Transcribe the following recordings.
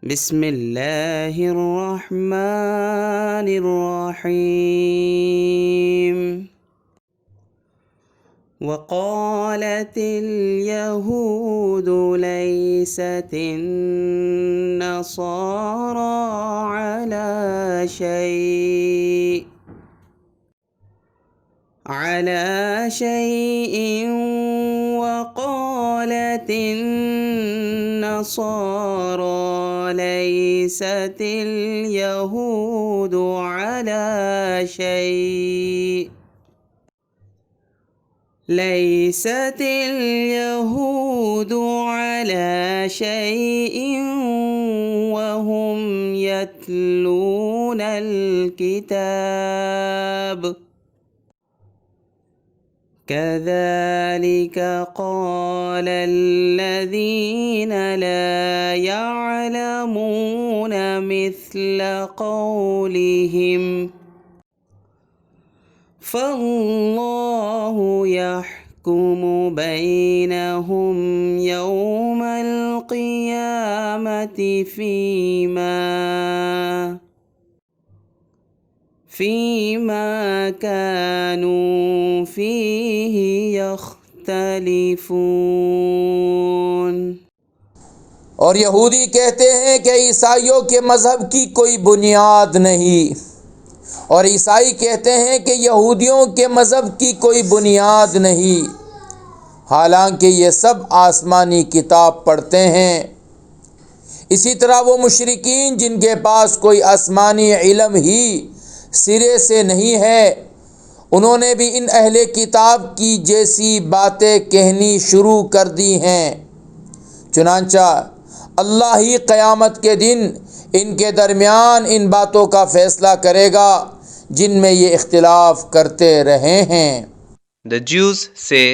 بسم الله الرحمن الرحيم. وقالت اليهود ليست النصارى على شيء وقالت النصارى ليست اليهود على شيء وهم يتلون الكتاب كذلك قال الذين لا يعلمون مثل قولهم فالله يحكم بينهم يوم القيامة فيما كانوا فيه يختلفون. اور یہودی کہتے ہیں کہ عیسائیوں کے مذہب کی کوئی بنیاد نہیں، اور عیسائی کہتے ہیں کہ یہودیوں کے مذہب کی کوئی بنیاد نہیں، حالانکہ یہ سب آسمانی کتاب پڑھتے ہیں۔ اسی طرح وہ مشرکین جن کے پاس کوئی آسمانی علم ہی سرے سے نہیں ہے، انہوں نے بھی ان اہل کتاب کی جیسی باتیں کہنی شروع کر دی ہیں۔ چنانچہ اللہ ہی قیامت کے دن ان کے درمیان ان باتوں کا فیصلہ کرے گا جن میں یہ اختلاف کرتے رہے ہیں۔ The Jews say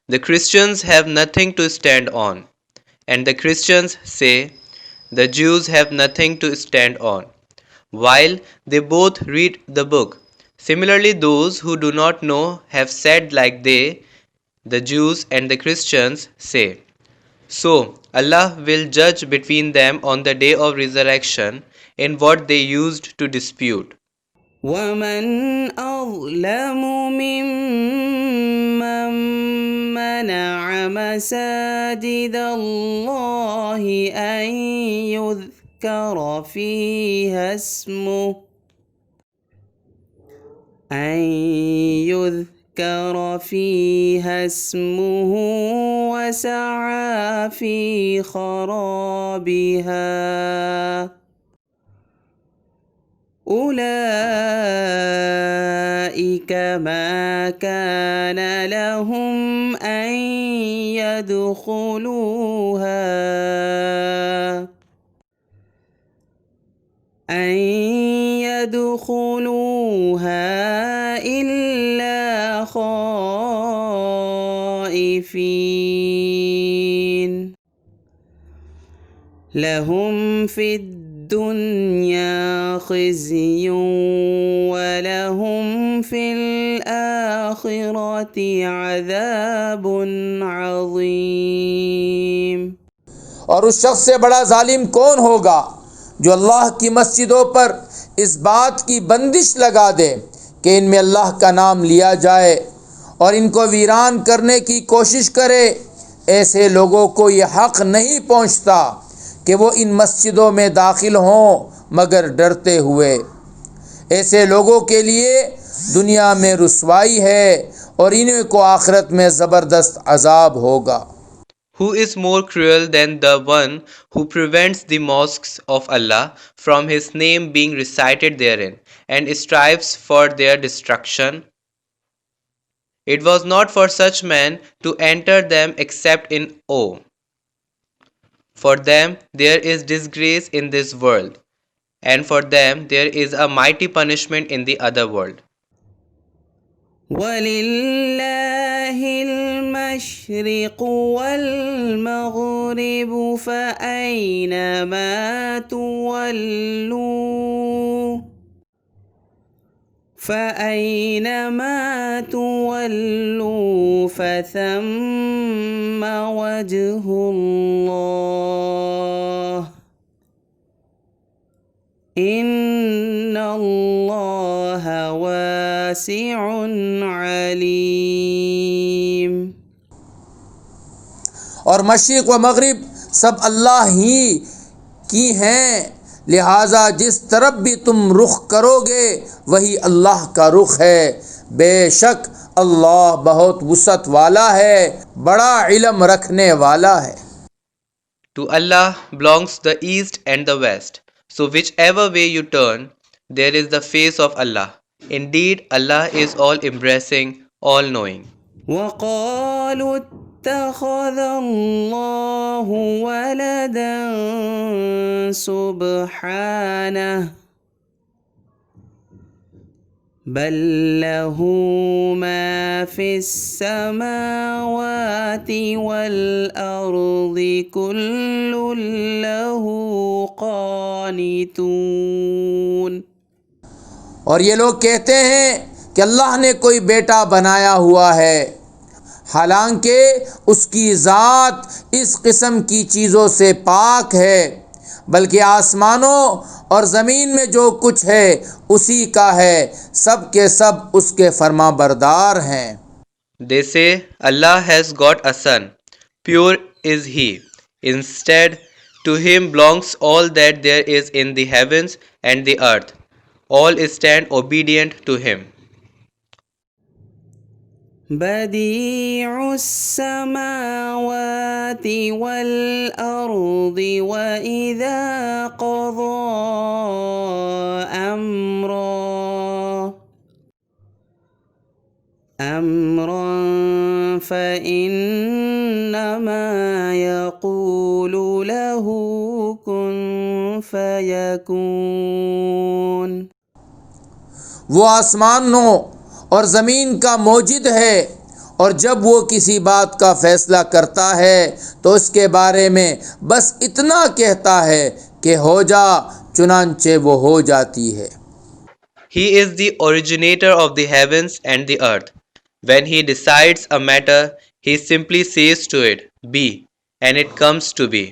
the Christians have nothing to stand on, and the Christians say the Jews have nothing to stand on, while they both read the book. Similarly, those who do not know have said like they, the Jews and the Christians, say. So, Allah will judge between them on the day of resurrection in what they used to dispute. ومن أظلم ممن منع مساجد الله أن يذكر فيها اسمه وسعى في خرابها أولئك ما كان لهم أن يدخلوها إلا خائفين لهم في الدنيا خزي ولهم في الآخرة عذاب عظيم. اور اس شخص سے بڑا ظالم کون ہوگا جو اللہ کی مسجدوں پر اس بات کی بندش لگا دے کہ ان میں اللہ کا نام لیا جائے اور ان کو ویران کرنے کی کوشش کرے۔ ایسے لوگوں کو یہ حق نہیں پہنچتا کہ وہ ان مسجدوں میں داخل ہوں مگر ڈرتے ہوئے۔ ایسے لوگوں کے لیے دنیا میں رسوائی ہے اور انہیں کو آخرت میں زبردست عذاب ہوگا۔ Who is more cruel than the one who prevents the mosques of Allah from His name being recited therein and strives for their destruction? It was not for such men to enter them except in awe. For them there is disgrace in this world, and for them there is a mighty punishment in the other world. وَلِلَّهِ الْمَشْرِقُ وَالْمَغْرِبُ فَأَيْنَمَا تُوَلُّوا فَثَمَّ وَجْهُ اللَّهِ إن الله واسع عليم. اور مشرق و مغرب سب اللہ ہی کی ہیں، لہٰذا جس طرف بھی تم رخ کرو گے وہی اللہ کا رخ ہے، بے شک اللہ بہت وسعت والا ہے، بڑا علم رکھنے والا ہے۔ To Allah belongs the east and the west. So whichever way you turn, there is the face of Allah. Indeed, Allah is all-embracing, all-knowing. وقالوا اتخذ الله ولدا سبحانه بل له ما في السماوات والأرض كل له قانتون. اور یہ لوگ کہتے ہیں کہ اللہ نے کوئی بیٹا بنایا ہوا ہے، حالانکہ اس کی ذات اس قسم کی چیزوں سے پاک ہے، بلکہ آسمانوں اور زمین میں جو کچھ ہے اسی کا ہے، سب کے سب اس کے فرما بردار ہیں۔ They say Allah has got a son. Pure is he. Instead, to him belongs all that there is in the heavens and the earth. All stand obedient to him. بديع السماوات والأرض وإذا قضى أمرا فإنما يقول له كن فيكون. وہ آسمانوں اور زمین کا موجد ہے، اور جب وہ کسی بات کا فیصلہ کرتا ہے تو اس کے بارے میں بس اتنا کہتا ہے کہ ہو جا، چنانچہ وہ ہو جاتی ہے۔ He is the originator of the heavens and the earth. When he decides a matter, he simply says to it, be, and it comes to be.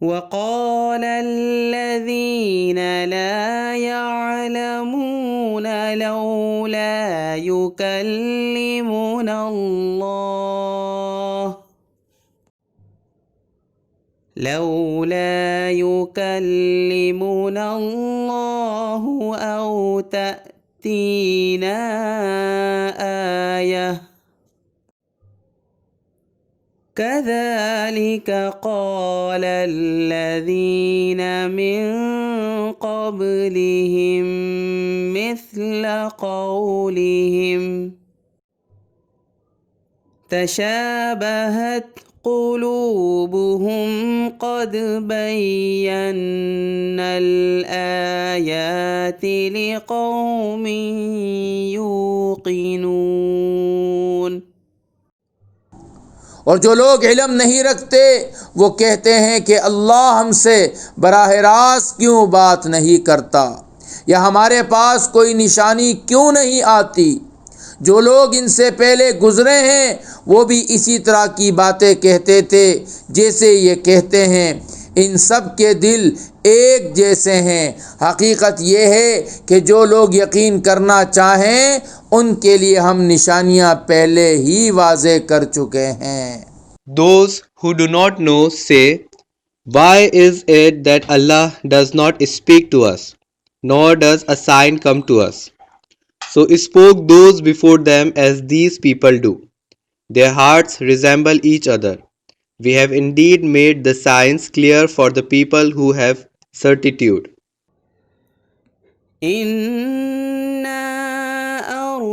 وقال الذين لا يعلمون لولا يكلمنا الله أو تأتينا آية كذلك قال الذين من قبلهم مثل قولهم تشابهت قلوبهم قد بينا الآيات لقوم يوقنون. اور جو لوگ علم نہیں رکھتے وہ کہتے ہیں کہ اللہ ہم سے براہ راست کیوں بات نہیں کرتا، یا ہمارے پاس کوئی نشانی کیوں نہیں آتی۔ جو لوگ ان سے پہلے گزرے ہیں وہ بھی اسی طرح کی باتیں کہتے تھے جیسے یہ کہتے ہیں، ان سب کے دل ایک جیسے ہیں۔ حقیقت یہ ہے کہ جو لوگ یقین کرنا چاہیں ان کے لیے ہم نشانیاں پہلے ہی واضح کر چکے ہیں۔ Those who do not know say, why is it that Allah does not speak to us, nor does a sign come to us? So spoke those before them as these people do. Their hearts resemble each other. We have indeed made the signs clear for the people who have certitude. إنا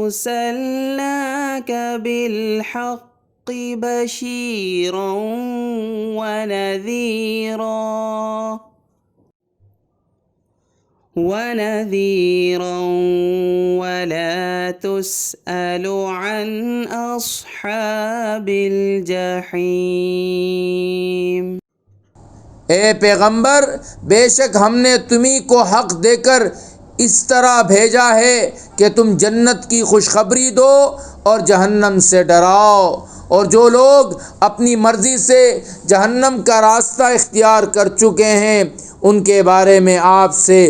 أرسلناك بالحق بشيرا ونذيرا ولا تسأل عن أصحاب الجحيم. اے پیغمبر، بے شک ہم نے تمہیں کو حق دے کر اس طرح بھیجا ہے کہ تم جنت کی خوشخبری دو اور جہنم سے ڈراؤ، اور جو لوگ اپنی مرضی سے جہنم کا راستہ اختیار کر چکے ہیں ان کے بارے میں آپ سے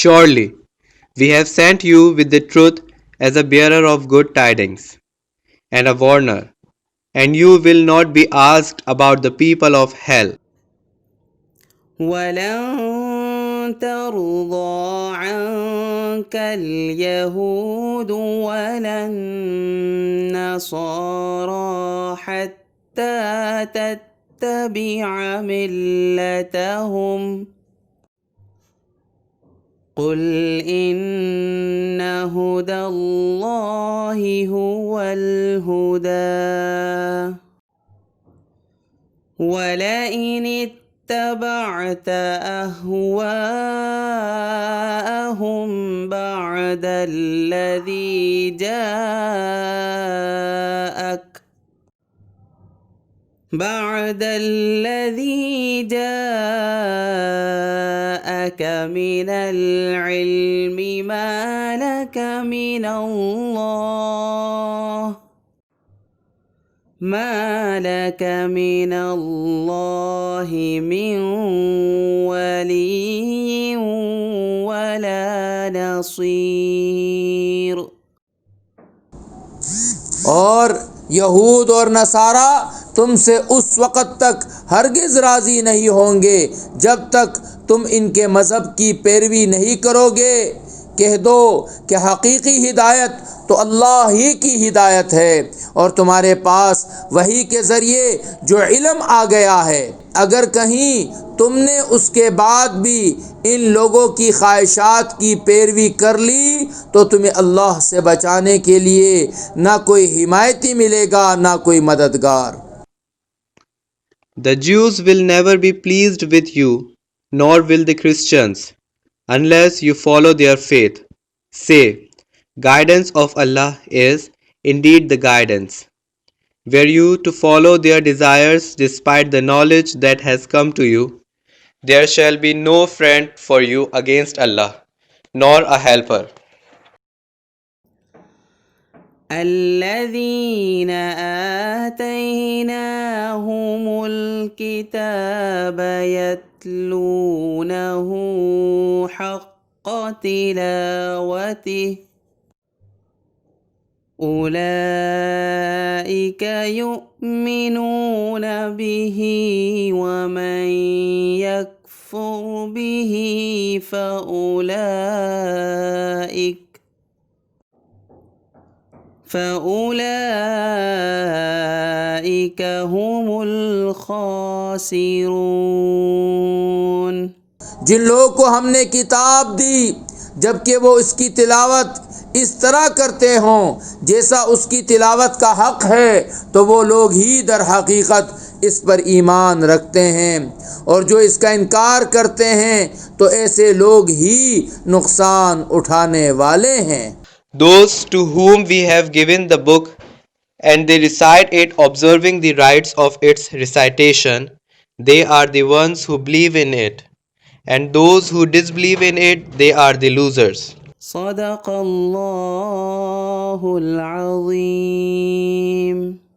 Surely, we have sent you with the truth as a bearer of good tidings and a warner, and you will not be asked about the people of hell. ولن ترضى عنك اليهود ولا النصارى حتى تتبع ملتهم قل إن هدى الله هو الهدى ولئن اتبعت أهواءهم بعد الذي جاءك من العلم ما لك من الله من ولي ولا نصير۔ اور یہود اور نصارہ تم سے اس وقت تک ہرگز راضی نہیں ہوں گے جب تک تم ان کے مذہب کی پیروی نہیں کرو گے۔ کہہ دو کہ حقیقی ہدایت تو اللہ ہی کی ہدایت ہے اور تمہارے پاس وحی کے ذریعے جو علم آ گیا ہے، اگر کہیں تم نے اس کے بعد بھی ان لوگوں کی خواہشات کی پیروی کر لی تو تمہیں اللہ سے بچانے کے لیے نہ کوئی حمایتی ملے گا نہ کوئی مددگار۔ The Jews will never be pleased with you, nor will the Christians, unless you follow their faith. Say, guidance of Allah is indeed the guidance. Were you to follow their desires despite the knowledge that has come to you, there shall be no friend for you against Allah, nor a helper. الذين آتيناهم الكتاب يتلونه حق تلاوته أولئك يؤمنون به ومن يكفر به فأولئك هم الخاسرون۔ جن لوگوں کو ہم نے کتاب دی جبکہ وہ اس کی تلاوت اس طرح کرتے ہوں جیسا اس کی تلاوت کا حق ہے تو وہ لوگ ہی در حقیقت اس پر ایمان رکھتے ہیں، اور جو اس کا انکار کرتے ہیں تو ایسے لوگ ہی نقصان اٹھانے والے ہیں۔ Those to whom we have given the book and they recite it observing the rites of its recitation, they are the ones who believe in it, and those who disbelieve in it, they are the losers. صدق الله العظيم۔